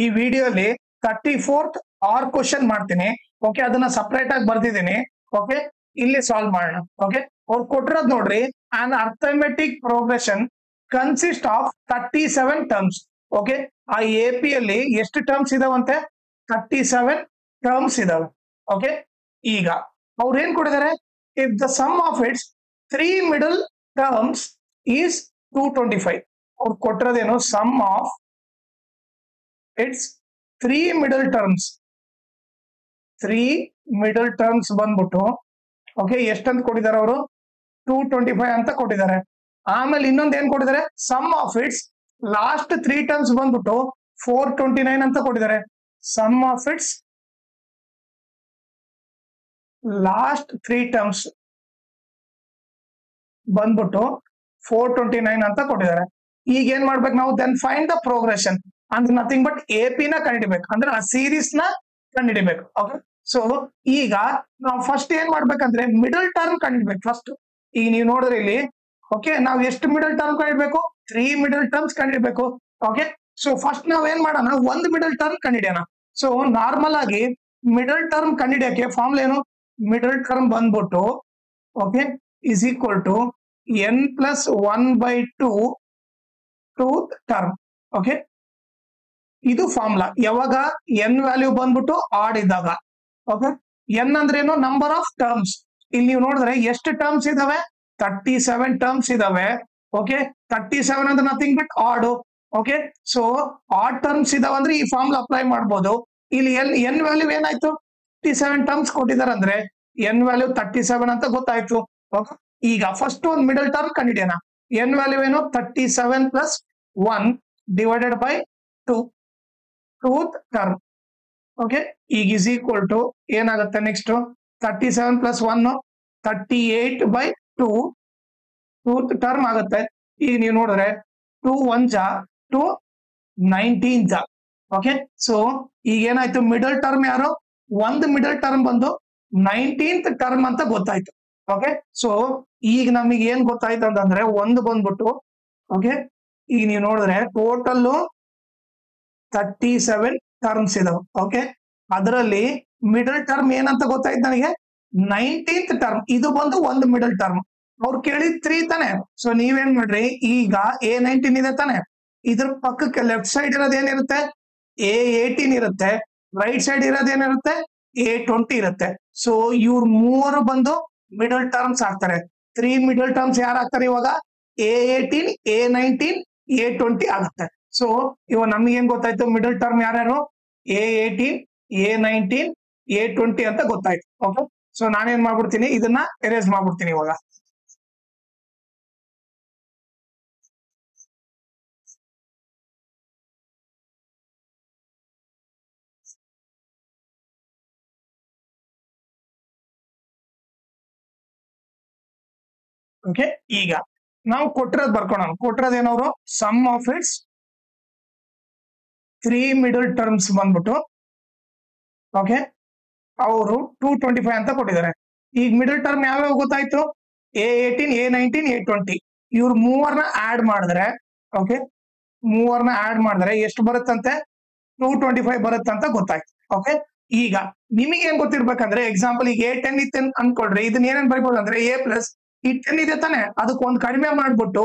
ಈ ವಿಡಿಯೋಲಿ 34th ಆರ್ ಕ್ವಶನ್ ಮಾಡ್ತೀನಿ. ಓಕೆ, ಅದನ್ನ ಸಪರೇಟ್ ಆಗಿ ಬರ್ದಿದ್ದೀನಿ. ಓಕೆ, ಇಲ್ಲಿ ಸಾಲ್ವ್ ಮಾಡೋಣ. ಓಕೆ, ಅವ್ರು ಕೊಟ್ಟಿರೋದು ನೋಡ್ರಿ, an arithmetic progression consist of 37 terms. Okay, ಆ ಎಪಿ ಅಲ್ಲಿ ಎಷ್ಟು ಟರ್ಮ್ಸ್ ಇದಾವಂತೆ? 37 ಟರ್ಮ್ಸ್ ಇದಾವೆ. ಓಕೆ, ಈಗ ಅವ್ರು ಏನ್ ಕೊಟ್ಟಿದ್ದಾರೆ? If the sum of its 3 middle terms is 225. ಅವ್ರು ಕೊಟ್ಟಿರೋದೇನು? Sum of its 3 middle terms. 3 middle terms ಬಂದ್ಬಿಟ್ಟು ಓಕೆ ಎಷ್ಟಂತ ಕೊಟ್ಟಿದ್ದಾರೆ ಅವರು? 225 ಅಂತ ಕೊಟ್ಟಿದ್ದಾರೆ. ಆಮೇಲೆ ಇನ್ನೊಂದು ಏನ್ ಕೊಟ್ಟಿದ್ದಾರೆ? Sum of its last 3 terms ಬಂದ್ಬಿಟ್ಟು 429 ಅಂತ ಕೊಟ್ಟಿದ್ದಾರೆ. Sum of its last 3 terms ಬಂದ್ಬಿಟ್ಟು 429 ಅಂತ ಕೊಟ್ಟಿದ್ದಾರೆ. ಈಗ ಏನ್ ಮಾಡ್ಬೇಕು ನಾವು? ದೆನ್ ಫೈಂಡ್ ದ ಪ್ರೋಗ್ರೆಷನ್ ಅಂದ್ರೆ ನಥಿಂಗ್ ಬಟ್ ಎಪಿ ನ ಕಂಡಿಡಿಬೇಕು, ಅಂದ್ರೆ ಆ ಸೀರೀಸ್ ನ ಕಂಡಿಡಿಬೇಕು. ಓಕೆ, ಸೊ ಈಗ ನಾವು ಫಸ್ಟ್ ಏನ್ ಮಾಡ್ಬೇಕಂದ್ರೆ ಮಿಡಲ್ ಟರ್ಮ್ ಕಂಡಿಡ್ಬೇಕು ಫಸ್ಟ್. ಈಗ ನೀವು ನೋಡಿದ್ರೆ ಇಲ್ಲಿ ಓಕೆ, ನಾವು ಎಷ್ಟು ಮಿಡಲ್ ಟರ್ಮ್ ಕಂಡಿಡ್ಬೇಕು? 3 ಮಿಡಲ್ ಟರ್ಮ್ಸ್ ಕಂಡಿಡ್ಬೇಕು. ಓಕೆ, ಸೊ ಫಸ್ಟ್ ನಾವ್ ಏನ್ ಮಾಡೋಣ? ಒಂದು ಮಿಡಲ್ ಟರ್ಮ್ ಕಂಡಿಡಿಯೋಣ. ಸೊ ನಾರ್ಮಲ್ ಆಗಿ ಮಿಡಲ್ ಟರ್ಮ್ ಕಂಡಿಡಿಯಕ್ಕೆ ಫಾರ್ಮುಲಾ ಏನು? ಮಿಡಲ್ ಟರ್ಮ್ ಬಂದ್ಬಿಟ್ಟು okay is equal to n plus 1/2 ಟೂತ್ ಟರ್ಮ್. ಓಕೆ, ಇದು ಫಾರ್ಮುಲಾ. ಯಾವಾಗ? n ವ್ಯಾಲ್ಯೂ ಬಂದ್ಬಿಟ್ಟು ಆಡ್ ಇದ್ದಾಗ. ಓಕೆ, n ಅಂದ್ರೆ ಏನು? Number of terms. ಇಲ್ಲಿ ನೀವು ನೋಡಿದ್ರೆ ಎಷ್ಟು ಟರ್ಮ್ಸ್ ಇದಾವೆ? 37 ಟರ್ಮ್ಸ್ ಇದಾವೆ. ಓಕೆ, 37 ಅಂದ್ರೆ nothing but add. Okay, so add terms ಇದಾವೆ ಅಂದ್ರೆ ಈ ಫಾರ್ಮುಲಾ ಅಪ್ಲೈ ಮಾಡ್ಬೋದು. ಇಲ್ಲಿ n ವ್ಯಾಲ್ಯೂ ಏನಾಯ್ತು? 37 ಟರ್ಮ್ಸ್ ಕೊಟ್ಟಿದ್ದಾರೆ ಅಂದ್ರೆ n ವ್ಯಾಲ್ಯೂ 37 ಅಂತ ಗೊತ್ತಾಯ್ತು. ಓಕೆ, ಈಗ ಫಸ್ಟ್ ಒಂದು ಮಿಡಲ್ ಟರ್ಮ್ ಕಂಡಿಡಿಯೋಣ. n ವ್ಯಾಲ್ಯೂ ಏನು? 37 plus 1 divided by 2 tooth term. Okay, ಈಗ ಇಸ್ ಈಕ್ವಲ್ ಟು ಏನಾಗುತ್ತೆ? ನೆಕ್ಸ್ಟ್ 37 ಪ್ಲಸ್ 1 38/2 ಟೂತ್ ಟರ್ಮ್ ಆಗುತ್ತೆ. ಈಗ ನೀವು ನೋಡಿದ್ರೆ 2 1 ಜಾ 2 19 ಜಾ. ಓಕೆ, ಸೊ ಈಗ ಏನಾಯ್ತು? ಮಿಡಲ್ ಟರ್ಮ್ ಯಾರು? ಒಂದು ಮಿಡಲ್ ಟರ್ಮ್ ಬಂದು 19th ಟರ್ಮ್ ಅಂತ ಗೊತ್ತಾಯ್ತು. ಓಕೆ, ಸೊ ಈಗ ನಮಗೆ ಏನ್ ಗೊತ್ತಾಯ್ತು ಅಂತಂದ್ರೆ ಒಂದು ಬಂದ್ಬಿಟ್ಟು ಓಕೆ, ಈಗ ನೀವು ನೋಡಿದ್ರೆ ಟೋಟಲ್ 37 ಟರ್ಮ್ಸ್ ಇದಾವೆ. ಓಕೆ, ಅದರಲ್ಲಿ ಮಿಡಲ್ ಟರ್ಮ್ ಏನಂತ ಗೊತ್ತಾಯ್ತು ನನಗೆ? 19th term. ಇದು ಬಂದು ಒಂದು ಮಿಡಲ್ ಟರ್ಮ್. ಅವ್ರು ಕೇಳಿದ್ 3 ತಾನೆ. ಸೊ ನೀವೇನ್ ಮಾಡ್ರಿ? ಈಗ A19 ಇದೆ ತಾನೆ, ಇದ್ರ ಪಕ್ಕಕ್ಕೆ ಲೆಫ್ಟ್ ಸೈಡ್ ಇರೋದು ಏನಿರುತ್ತೆ? A18 ಇರುತ್ತೆ. ರೈಟ್ ಸೈಡ್ ಇರೋದು ಏನಿರುತ್ತೆ? A20 ಇರುತ್ತೆ. ಸೊ ಇವ್ರು ಮೂವರು ಬಂದು ಮಿಡಲ್ ಟರ್ಮ್ಸ್ ಆಗ್ತಾರೆ. 3 ಮಿಡಲ್ ಟರ್ಮ್ಸ್ ಯಾರು ಆಗ್ತಾರೆ ಇವಾಗ? A18 A19 A20 ಆಗುತ್ತೆ. ಸೊ ಇವಾಗ ನಮ್ಗೆ ಏನ್ ಗೊತ್ತಾಯ್ತು? ಮಿಡಲ್ ಟರ್ಮ್ ಯಾರ್ಯಾರು? A18 A19 A20 ಅಂತ ಗೊತ್ತಾಯ್ತು. ಓಕೆ, ಸೊ ನಾನೇನ್ ಮಾಡ್ಬಿಡ್ತೀನಿ? ಇದನ್ನ ಎರೇಸ್ ಮಾಡ್ಬಿಡ್ತೀನಿ ಇವಾಗ. ಓಕೆ, ಈಗ ನಾವು ಕೊಟ್ಟಿರೋದು ಬರ್ಕೊಳ್ಳೋಣ. ಕೊಟ್ಟಿರೋದು ಏನವರು? Sum of its 3 middle terms ಬಂದ್ಬಿಟ್ಟು ಓಕೆ ಅವರು 225 ಅಂತ ಕೊಟ್ಟಿದ್ದಾರೆ. ಈಗ ಮಿಡಲ್ ಟರ್ಮ್ ಯಾವ್ಯಾವ ಗೊತ್ತಾಯ್ತು? A18 A19 A20. ಇವ್ರು ಮೂವರ್ನ ಆಡ್ ಮಾಡಿದ್ರೆ ಓಕೆ, ಮೂವರ್ನ ಆಡ್ ಮಾಡಿದ್ರೆ ಎಷ್ಟು ಬರುತ್ತಂತೆ? 225 ಬರುತ್ತಂತ ಗೊತ್ತಾಯ್ತು. ಓಕೆ, ಈಗ ನಿಮಗೆ ಏನ್ ಗೊತ್ತಿರ್ಬೇಕಂದ್ರೆ ಎಕ್ಸಾಂಪಲ್ ಈಗ A10 ಇತ್ತು ಅನ್ಕೊಳ್ರಿ, ಇದನ್ನ ಏನೇನ್ ಬರೀಬಹುದು ಅಂದ್ರೆ A ಪ್ಲಸ್ ಈ 10 ಇದೆ ತಾನೆ, ಅದಕ್ಕೆ ಒಂದು ಕಡಿಮೆ ಮಾಡ್ಬಿಟ್ಟು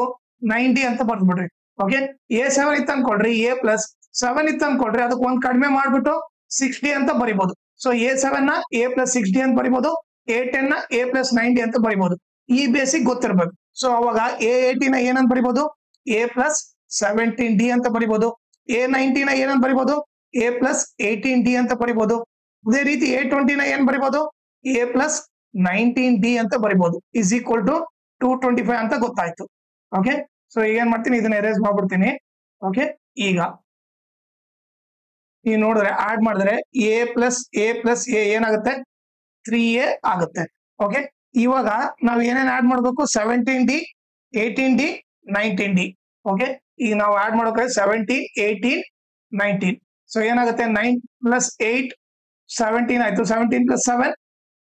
90 ಅಂತ ಬರ್ದ್ಬಿಡ್ರಿ. ಓಕೆ, A7 ಇತ್ತು ಅನ್ಕೊಳ್ರಿ, A ಪ್ಲಸ್ 7 ಇತ್ತು ಅನ್ಕೊಳ್ರಿ, ಅದಕ್ಕೆ ಒಂದು ಕಡಿಮೆ ಮಾಡ್ಬಿಟ್ಟು 60 ಅಂತ ಬರಿಬಹುದು. ಸೊ A7 ನ A ಪ್ಲಸ್ 60 ಅಂತ ಬರಿಬಹುದು, A10 ನ A ಪ್ಲಸ್ 90 ಅಂತ ಬರಿಬಹುದು. ಈ ಬೇಸಿಕ್ ಗೊತ್ತಿರ್ಬೇಕು. ಸೊ ಅವಾಗ A18 ನ ಏನಂತ ಬರಿಬಹುದು? A ಪ್ಲಸ್ 17D ಅಂತ ಬರಿಬಹುದು. A19 ನ ಏನಂತ ಬರಿಬಹುದು? A ಪ್ಲಸ್ 18D ಅಂತ ಬರಿಬಹುದು. ಅದೇ ರೀತಿ A20 ನ ಏನ್ ಬರಿಬಹುದು? A ಪ್ಲಸ್ 19D ಅಂತ ಬರಿಬಹುದು. ಇಸ್ ಈಕ್ವಲ್ ಟು 225 ಅಂತ ಗೊತ್ತಾಯ್ತು. ಓಕೆ, ಸೊ ಈಗ ಏನ್ ಮಾಡ್ತೀನಿ? ಇದನ್ನ ಎರೇಸ್ ಮಾಡ್ಬಿಡ್ತೀನಿ. ಓಕೆ, ಈಗ ನೀವು ನೋಡಿದ್ರೆ ಆಡ್ ಮಾಡಿದ್ರೆ A ಪ್ಲಸ್ A ಏನಾಗುತ್ತೆ? 3A ಆಗುತ್ತೆ. ಓಕೆ, ಇವಾಗ ನಾವು ಏನೇನ್ ಆಡ್ ಮಾಡ್ಬೇಕು? 17D 18D 19D. ಓಕೆ, ಈಗ ನಾವು ಆಡ್ ಮಾಡೋಕೆ 17 18 19. ಸೊ ಏನಾಗುತ್ತೆ? 9 ಪ್ಲಸ್ 8 17 ಆಯ್ತು. 17 ಪ್ಲಸ್ 7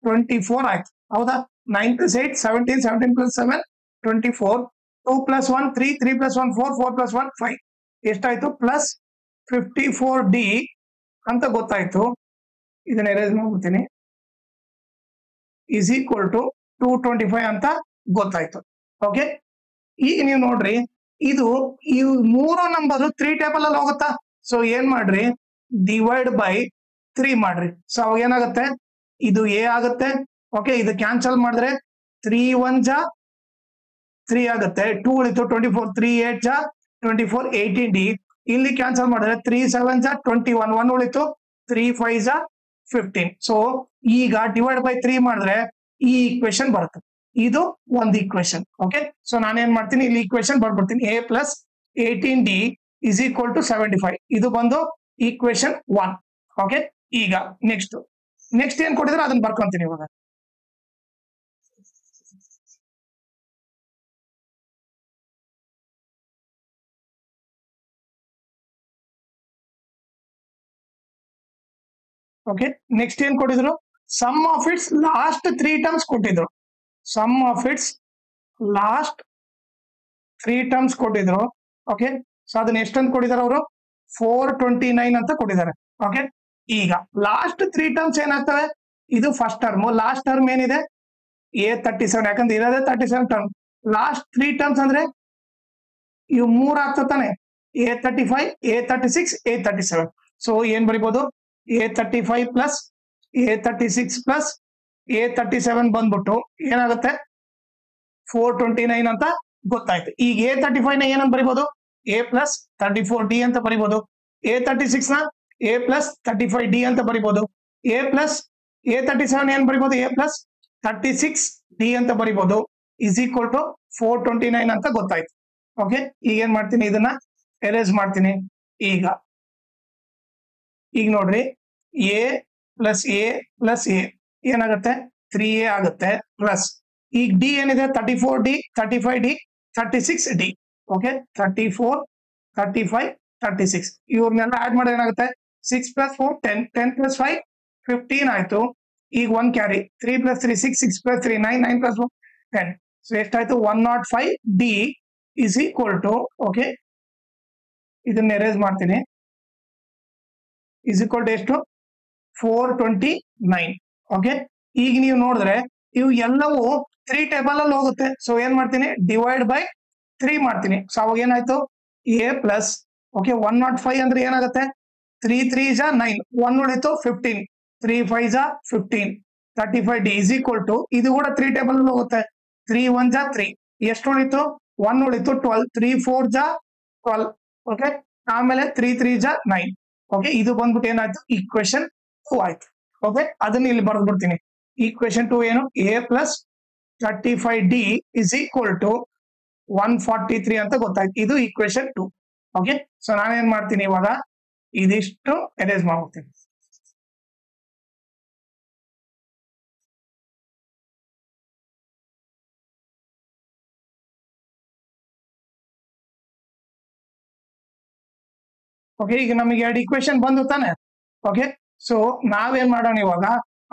24 ಆಯ್ತು. ಹೌದಾ? 9 plus 8 17 17 plus 7 24 2 plus 1 3 3 plus 1 4 4 plus 1 5 ಎಷ್ಟಾಯ್ತು? ಪ್ಲಸ್ 54D ಅಂತ ಗೊತ್ತಾಯ್ತು. ಇದನ್ನ ಎರೇಸ್ ಮಾಡ್ಬಿಡ್ತೀನಿ. ಈಸ್ ಈಕ್ವಲ್ ಟು 225 ಅಂತ ಗೊತ್ತಾಯ್ತು. ಓಕೆ, ಈಗ ನೀವು ನೋಡ್ರಿ, ಇದು ಈ 3 ನಂಬರ್ 3 ಟೇಬಲ್ ಅಲ್ಲಿ ಹೋಗುತ್ತಾ? ಸೊ ಏನ್ ಮಾಡ್ರಿ, ಡಿವೈಡ್ ಬೈ 3 ಮಾಡ್ರಿ. ಸೊ ಅವಾಗ ಏನಾಗುತ್ತೆ, ಇದು ಎ ಆಗುತ್ತೆ. ಓಕೆ, ಇದು ಕ್ಯಾನ್ಸಲ್ ಮಾಡಿದ್ರೆ 3 1 ಜಾ 3 ಆಗುತ್ತೆ, 2 ಉಳಿತು, 24 3 8 ಜಾ 24 18D. ಇಲ್ಲಿ ಕ್ಯಾನ್ಸಲ್ ಮಾಡಿದ್ರೆ 3 7 ಜಾ 21 1 ಉಳಿತು, 3 5 ಜಾ 15. ಸೊ ಈಗ ಡಿವೈಡ್ ಬೈ 3 ಮಾಡಿದ್ರೆ ಈ ಈಕ್ವೇಶನ್ ಬರುತ್ತೆ. ಇದು ಒಂದು ಈಕ್ವೇಶನ್. ಓಕೆ, ಸೊ ನಾನೇನ್ ಮಾಡ್ತೀನಿ, ಇಲ್ಲಿ ಈಕ್ವೇಶನ್ ಬರ್ಬಿಡ್ತೀನಿ. a plus 18D is equal to 75. ಇದು ಬಂದು ಈಕ್ವೇಶನ್ 1. ಓಕೆ, ಈಗ ನೆಕ್ಸ್ಟ್ ಏನ್ ಕೊಟ್ಟಿದ್ರೆ ಅದನ್ನ ಬರ್ಕೊಂತೀನಿ ಇವಾಗ. ಓಕೆ, ನೆಕ್ಸ್ಟ್ ಏನ್ ಕೊಟ್ಟಿದ್ರು, sum of its last 3 terms ಕೊಟ್ಟಿದ್ರು. Sum of its last 3 terms ಕೊಟ್ಟಿದ್ರು. ಓಕೆ, ಸೊ ಅದನ್ನ ಎಷ್ಟಂತ ಕೊಟ್ಟಿದ್ದಾರೆ ಅವರು, 429 ಅಂತ ಕೊಟ್ಟಿದ್ದಾರೆ. ಓಕೆ, ಈಗ ಲಾಸ್ಟ್ 3 ಟರ್ಮ್ಸ್ ಏನಾಗ್ತವೆ, ಇದು ಫಸ್ಟ್ ಟರ್ಮ್, ಲಾಸ್ಟ್ ಟರ್ಮ್ ಏನಿದೆ A37, ಯಾಕಂದ್ರೆ ಇರೋದೇ 37 ಟರ್ಮ್. ಲಾಸ್ಟ್ 3 ಟರ್ಮ್ಸ್ ಅಂದ್ರೆ ಇವು 3 ಆಗ್ತಾನೆ, A35 A36 A37. ಸೊ ಏನ್ ಬರಿಬಹುದು, A35 plus A36 plus A37 ಬಂದ್ಬಿಟ್ಟು ಏನಾಗುತ್ತೆ 429 ಅಂತ ಗೊತ್ತಾಯ್ತು. ಈಗ A35 ನ ಏನಂತ ಬರಿಬಹುದು, A ಪ್ಲಸ್ 34D ಅಂತ ಬರಿಬಹುದು. A36 ನ A ಪ್ಲಸ್ 35D ಅಂತ ಬರಿಬಹುದು. A ಪ್ಲಸ್ A37 ಏನ್ ಬರಿಬಹುದು, A ಪ್ಲಸ್ 36D ಅಂತ ಬರಿಬಹುದು. ಇಸ್ ಈಕ್ವಲ್ ಟು 429 ಅಂತ ಗೊತ್ತಾಯ್ತು. ಓಕೆ, ಈಗ ಏನ್ ಮಾಡ್ತೀನಿ, ಇದನ್ನ ಎರೇಸ್ ಮಾಡ್ತೀನಿ. ಈಗ ನೋಡ್ರಿ, A plus A plus A ಏನಾಗುತ್ತೆ 3A ಆಗುತ್ತೆ, ಪ್ಲಸ್ ಈಗ D ಏನಿದೆ 34D 35D 36D. ಓಕೆ, 34 35 36 ಇವ್ರನ್ನೆಲ್ಲ ಆಡ್ ಮಾಡಿದ್ರೆ ಏನಾಗುತ್ತೆ, 6 ಪ್ಲಸ್ 4 10 10 ಪ್ಲಸ್ 5 15 ಆಯ್ತು. ಈಗ 1 carry, 3 plus 3 6 6 plus 3 9 9 plus 1 10. So ಎಷ್ಟಾಯ್ತು, 105D is equal to, okay ಇದನ್ನ ಎರೇಸ್ ಮಾಡ್ತೀನಿ, ಇಸ್ ಈಕ್ವಲ್ ಟು ಎಷ್ಟು 429. ಓಕೆ, ಈಗ ನೀವು ನೋಡಿದ್ರೆ ಇವು ಎಲ್ಲವೂ 3 ಟೇಬಲ್ ಅಲ್ಲಿ ಹೋಗುತ್ತೆ. ಸೊ ಏನ್ ಮಾಡ್ತೀನಿ, ಡಿವೈಡ್ ಬೈ 3 ಮಾಡ್ತೀನಿ. ಸೊ ಅವಾಗ ಏನಾಯ್ತು, A ಪ್ಲಸ್, ಓಕೆ 105 ಅಂದ್ರೆ ಏನಾಗುತ್ತೆ, 3 3 ಜಾ 9 1 ಉಳಿತು 15 3 5 ಜಾ 15 35D ಇಸ್ ಈಕ್ವಲ್ ಟು, ಇದು ಕೂಡ 3 ಟೇಬಲ್ ಅಲ್ಲಿ ಹೋಗುತ್ತೆ. 3 1 ಜಾ 3 ಎಷ್ಟು ಉಳಿತು, 1 ಉಳಿತು 12 3 4 ಜಾ 12. ಓಕೆ, ಆಮೇಲೆ 3 3 ಜಾ 9. ಓಕೆ, ಇದು ಬಂದ್ಬಿಟ್ಟು ಏನಾಯ್ತು, ಈಕ್ವೇಶನ್ 2 ಆಯ್ತು. ಓಕೆ, ಅದನ್ನ ಇಲ್ಲಿ ಬರ್ದ್ಬಿಡ್ತೀನಿ. ಈಕ್ವೇಶನ್ 2 ಏನು, A plus 35D is equal to 143 ಅಂತ ಗೊತ್ತಾಯ್ತು. ಇದು ಈಕ್ವೇಶನ್ 2. ಓಕೆ, ಸೊ ನಾನೇನ್ ಮಾಡ್ತೀನಿ ಇವಾಗ, ಇದಿಷ್ಟು ಎರೇಸ್ ಮಾಡ್ಬಿಡ್ತೀನಿ. ಓಕೆ, ಈಗ ನಮಗೆ 2 ಈಕ್ವೇಶನ್ ಬಂದು ತಾನೆ. ಓಕೆ, ಸೊ ನಾವೇನ್ ಮಾಡೋಣ ಇವಾಗ,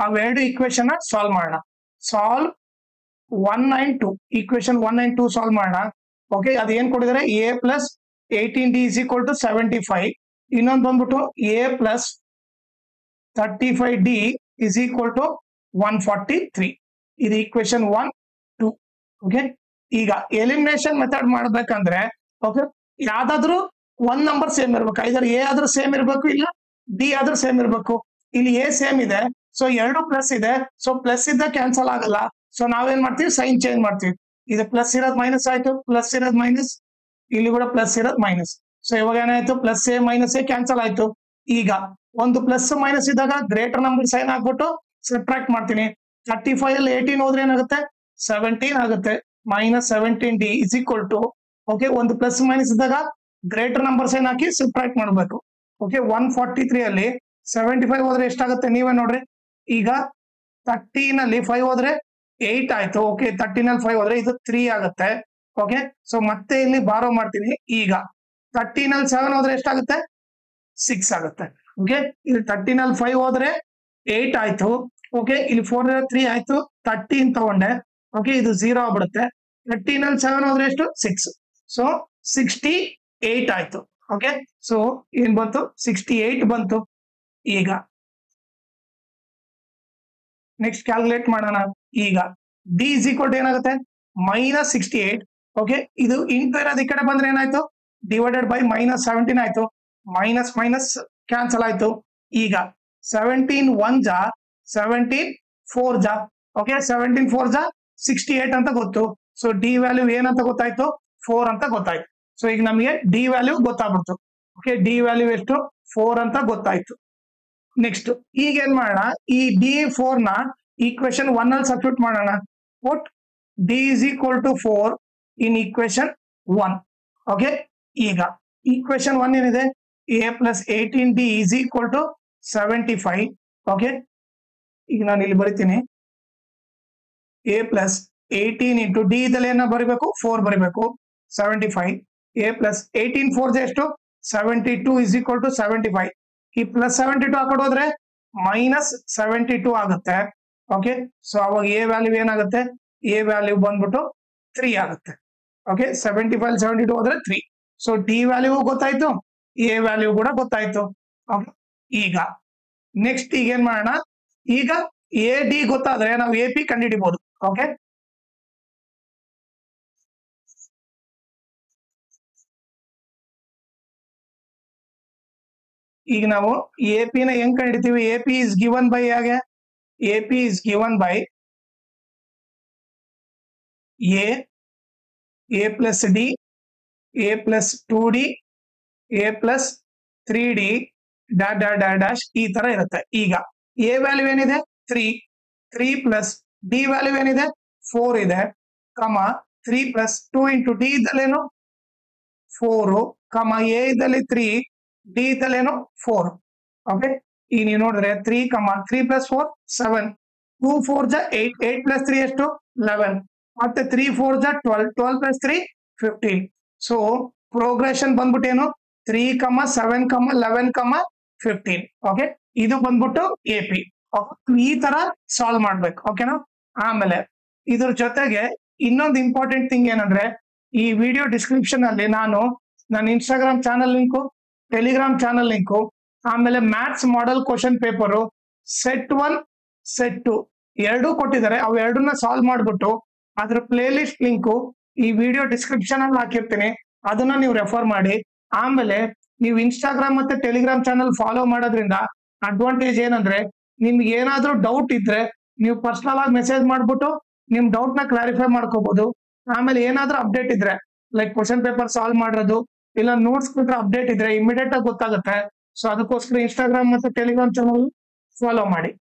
ಅವೆರಡು ಈಕ್ವೇಶನ್ ಸಾಲ್ವ್ ಮಾಡೋಣ. Solve 1 and 2, equation 1 and 2 solve ಮಾಡೋಣ. ಓಕೆ, ಅದೇನ್ ಕೊಟ್ಟಿದ್ದಾರೆ, A plus 18D is equal to 75. ಇನ್ನೊಂದು ಬಂದ್ಬಿಟ್ಟು A plus 35D is equal to 143. ಇದು ಈಕ್ವೇಶನ್ 1 2. ಓಕೆ, ಈಗ ಎಲಿಮಿನೇಷನ್ ಮೆಥಡ್ ಮಾಡ್ಬೇಕಂದ್ರೆ, ಓಕೆ ಯಾವ್ದಾದ್ರು ಒಂದ್ ನಂಬರ್ ಸೇಮ್ ಇರ್ಬೇಕು. ಐದರ್ A ಆದ್ರೂ ಸೇಮ್ ಇರ್ಬೇಕು, ಇಲ್ಲ D ಆದ್ರೂ ಸೇಮ್ ಇರ್ಬೇಕು. ಇಲ್ಲಿ A ಸೇಮ್ ಇದೆ, ಸೊ 2 ಪ್ಲಸ್ ಇದೆ. ಸೊ ಪ್ಲಸ್ ಇದ್ದ ಕ್ಯಾನ್ಸಲ್ ಆಗಲ್ಲ. ಸೊ ನಾವೇನ್ ಮಾಡ್ತೀವಿ, ಸೈನ್ ಚೇಂಜ್ ಮಾಡ್ತೀವಿ. ಇದು ಪ್ಲಸ್ ಇರೋದ್ ಮೈನಸ್ ಆಯ್ತು, ಪ್ಲಸ್ ಇರೋದ್ ಮೈನಸ್, ಇಲ್ಲಿ ಕೂಡ ಪ್ಲಸ್ ಇರೋದ್ ಮೈನಸ್. ಸೊ ಇವಾಗ ಏನಾಯ್ತು, plus A minus A cancel ಆಯ್ತು. ಈಗ ಒಂದು ಪ್ಲಸ್ ಮೈನಸ್ ಇದ್ದಾಗ ಗ್ರೇಟರ್ ನಂಬರ್ ಸೈನ್ ಹಾಕ್ಬಿಟ್ಟು ಸಬ್ಟ್ರಾಕ್ಟ್ ಮಾಡ್ತೀನಿ. 35 ಅಲ್ಲಿ 18 ಹೋದ್ರೆ ಏನಾಗುತ್ತೆ, 17 ಆಗುತ್ತೆ. Minus 17D is equal to, okay ಒಂದು ಪ್ಲಸ್ ಮೈನಸ್ ಇದ್ದಾಗ ಗ್ರೇಟರ್ ನಂಬರ್ ಸೈನ್ ಹಾಕಿ ಸಬ್ಟ್ರಾಕ್ಟ್ ಮಾಡಬೇಕು. ಓಕೆ, 143 ಅಲ್ಲಿ 75 ಹೋದ್ರೆ ಎಷ್ಟಾಗುತ್ತೆ ನೀವೇ ನೋಡ್ರಿ. ಈಗ 13 ಅಲ್ಲಿ 5 ಹೋದ್ರೆ 8 ಆಯ್ತು. ಓಕೆ, 13 ಅಲ್ಲಿ 5 ಹೋದ್ರೆ ಇದು 3 ಆಗುತ್ತೆ. ಓಕೆ, ಸೊ ಮತ್ತೆ ಇಲ್ಲಿ ಬಾರೋ ಮಾಡ್ತೀನಿ. ಈಗ 13 ಅಲ್ಲಿ 7 ಹೋದ್ರೆ ಎಷ್ಟಾಗುತ್ತೆ, 6 ಆಗುತ್ತೆ. ಓಕೆ, ಇಲ್ಲಿ 13 ಅಲ್ಲಿ 5 ಹೋದ್ರೆ 8 ಆಯ್ತು. ಓಕೆ, ಇಲ್ಲಿ 4 3 ಆಯ್ತು, 13 ತಗೊಂಡೆ. ಓಕೆ, ಇದು 0 ಆಗ್ಬಿಡುತ್ತೆ. 13 ಅಲ್ಲಿ 7 ಹೋದ್ರೆ ಎಷ್ಟು, 6. ಸೊ 68 ಆಯ್ತು. ಓಕೆ ಸೊ ಏನ್ ಬಂತು 68 ಬಂತು. ಈಗ ನೆಕ್ಸ್ಟ್ ಕ್ಯಾಲ್ಕುಲೇಟ್ ಮಾಡೋಣ. ಈಗ ಡಿ ಇಸ್ ಈಕ್ವಲ್ ಟು ಏನಾಗುತ್ತೆ -68. ಓಕೆ ಇದು ಇಂಟು ಇರೋದು ಈ ಕಡೆ ಬಂದ್ರೆ ಏನಾಯ್ತು ಡಿವೈಡೆಡ್ ಬೈ -17 ಆಯ್ತು. ಮೈನಸ್ ಮೈನಸ್ ಕ್ಯಾನ್ಸಲ್ ಆಯ್ತು. ಈಗ 17 1 ಜಾ 17 4 ಜಾ ಓಕೆ 17 4 ಜಾ 68 ಅಂತ ಗೊತ್ತು. ಸೊ ಡಿ ವ್ಯಾಲ್ಯೂ ಏನಂತ ಗೊತ್ತಾಯ್ತು 4 ಅಂತ ಗೊತ್ತಾಯ್ತು. ಸೊ ಈಗ ನಮಗೆ ಡಿ ವ್ಯಾಲ್ಯೂ ಗೊತ್ತಾಗ್ಬಿಡ್ತು. ಓಕೆ ಡಿ ವ್ಯಾಲ್ಯೂ ಎಷ್ಟು 4 ಅಂತ ಗೊತ್ತಾಯ್ತು. ನೆಕ್ಸ್ಟ್ ಈಗ ಏನ್ ಮಾಡೋಣ, ಈ D4 ನ ಈಕ್ವೇಶನ್ 1 ಅಲ್ಲಿ ಸಬ್ಸ್ಟಿಟ್ಯೂಟ್ ಮಾಡೋಣ. ಪುಟ್ D is equal to 4 in equation 1. Okay ಈಗ ಈಕ್ವೇಶನ್ 1 ಏನಿದೆ a plus 18D is equal to 75. Okay ಈಗ ನಾನು ಇಲ್ಲಿ ಬರಿತೀನಿ a plus 18 into D ಇದಲ್ಲಿ ಏನ ಬರಿಬೇಕು 4 ಬರಿಬೇಕು 75. a plus 18 4 ಎಷ್ಟು 72 is equal to 75. ಈ ಪ್ಲಸ್ 72 ಆ ಕಡೆ ಹೋದ್ರೆ -72 ಆಗುತ್ತೆ. ಓಕೆ ಸೊ ಅವಾಗ ಎ ವ್ಯಾಲ್ಯೂ ಏನಾಗುತ್ತೆ ಎ ವ್ಯಾಲ್ಯೂ ಬಂದ್ಬಿಟ್ಟು 3 ಆಗುತ್ತೆ. ಓಕೆ 75 72 ಹೋದ್ರೆ 3. ಸೊ ಡಿ ವ್ಯಾಲ್ಯೂ ಗೊತ್ತಾಯ್ತು, ಎ ವ್ಯಾಲ್ಯೂ ಕೂಡ ಗೊತ್ತಾಯ್ತು. ಈಗ ನೆಕ್ಸ್ಟ್ ಈಗ ಏನ್ ಮಾಡೋಣ, ಈಗ ಎ ಡಿ ಗೊತ್ತಾದ್ರೆ ನಾವು ಎ ಪಿ ಕಂಡುಹಿಡಿಬಹುದು. ಓಕೆ ಈಗ ನಾವು ಎ ಪಿ ನ ಹೆಂಗ್ ಕಂಡಿಡ್ತೀವಿ, A P is given by ಹಾಗೆ A P is given by A plus D A plus 2D A plus 3D dash ಈ ತರ ಇರುತ್ತೆ. ಈಗ ಎ ವ್ಯಾಲ್ಯೂ ಏನಿದೆ 3 ಪ್ಲಸ್ ಡಿ ವ್ಯಾಲ್ಯೂ ಏನಿದೆ 4 ಇದೆ ಕಮ 3 plus 2 into D ಇದ್ದಲ್ಲೇನು 4 comma A ಇದ್ದಲ್ಲಿ 3 ಡಿ ಇದ್ದಲ್ಲೇನು 4. ಓಕೆ ಈಗ ನೀವು ನೋಡಿದ್ರೆ 3 ಪ್ಲಸ್ 4 7 2 4 ಜಾ 8 8 ಪ್ಲಸ್ 3 ಎಷ್ಟು 11 ಮತ್ತೆ 3 4 ಜಾ 12 12 ಪ್ಲಸ್ 3 15. ಸೊ ಪ್ರೋಗ್ರೆಷನ್ ಬಂದ್ಬಿಟ್ಟು ಏನು 3 7 11 15. ಓಕೆ ಇದು ಬಂದ್ಬಿಟ್ಟು ಎ ಪಿ. ಈ ತರ ಸಾಲ್ವ್ ಮಾಡ್ಬೇಕು. ಓಕೆನಾ. ಆಮೇಲೆ ಇದ್ರ ಜೊತೆಗೆ ಇನ್ನೊಂದು ಇಂಪಾರ್ಟೆಂಟ್ ಥಿಂಗ್ ಏನಂದ್ರೆ, ಈ ವಿಡಿಯೋ ಡಿಸ್ಕ್ರಿಪ್ಷನ್ ಅಲ್ಲಿ ನಾನು ನನ್ನ Instagram channel link, Telegram channel link, ಆಮೇಲೆ maths model question paper set 1 set 2 ಎರಡೂ ಕೊಟ್ಟಿದ್ದಾರೆ. ಅವು ಎರಡನ್ನ ಸಾಲ್ವ್ ಮಾಡ್ಬಿಟ್ಟು ಅದ್ರ ಪ್ಲೇ ಲಿಸ್ಟ್ ಲಿಂಕು ಈ ವಿಡಿಯೋ ಡಿಸ್ಕ್ರಿಪ್ಷನ್ ಅಲ್ಲಿ ಹಾಕಿರ್ತೀನಿ, ಅದನ್ನ ನೀವು ರೆಫರ್ ಮಾಡಿ. ಆಮೇಲೆ ನೀವು ಇನ್ಸ್ಟಾಗ್ರಾಮ್ ಮತ್ತೆ ಟೆಲಿಗ್ರಾಮ್ ಚಾನಲ್ ಫಾಲೋ ಮಾಡೋದ್ರಿಂದ ಅಡ್ವಾಂಟೇಜ್ ಏನಂದ್ರೆ, ನಿಮ್ಗೆ ಏನಾದ್ರೂ ಡೌಟ್ ಇದ್ರೆ ನೀವು ಪರ್ಸನಲ್ ಆಗಿ ಮೆಸೇಜ್ ಮಾಡ್ಬಿಟ್ಟು ನಿಮ್ ಡೌಟ್ ನ ಕ್ಲಾರಿಫೈ ಮಾಡ್ಕೋಬಹುದು. ಆಮೇಲೆ ಏನಾದ್ರೂ ಅಪ್ಡೇಟ್ ಇದ್ರೆ ಲೈಕ್ ಕ್ವಶನ್ ಪೇಪರ್ ಸಾಲ್ವ್ ಮಾಡೋದು ಇಲ್ಲ ನೋಟ್ಸ್ ಬಿಟ್ರೆ ಅಪ್ಡೇಟ್ ಇದ್ರೆ ಇಮಿಡಿಯೇಟ್ ಆಗಿ ಗೊತ್ತಾಗುತ್ತೆ. ಸೊ ಅದಕ್ಕೋಸ್ಕರ ಇನ್ಸ್ಟಾಗ್ರಾಮ್ ಮತ್ತೆ ಟೆಲಿಗ್ರಾಮ್ ಚಾನಲ್ ಫಾಲೋ ಮಾಡಿ.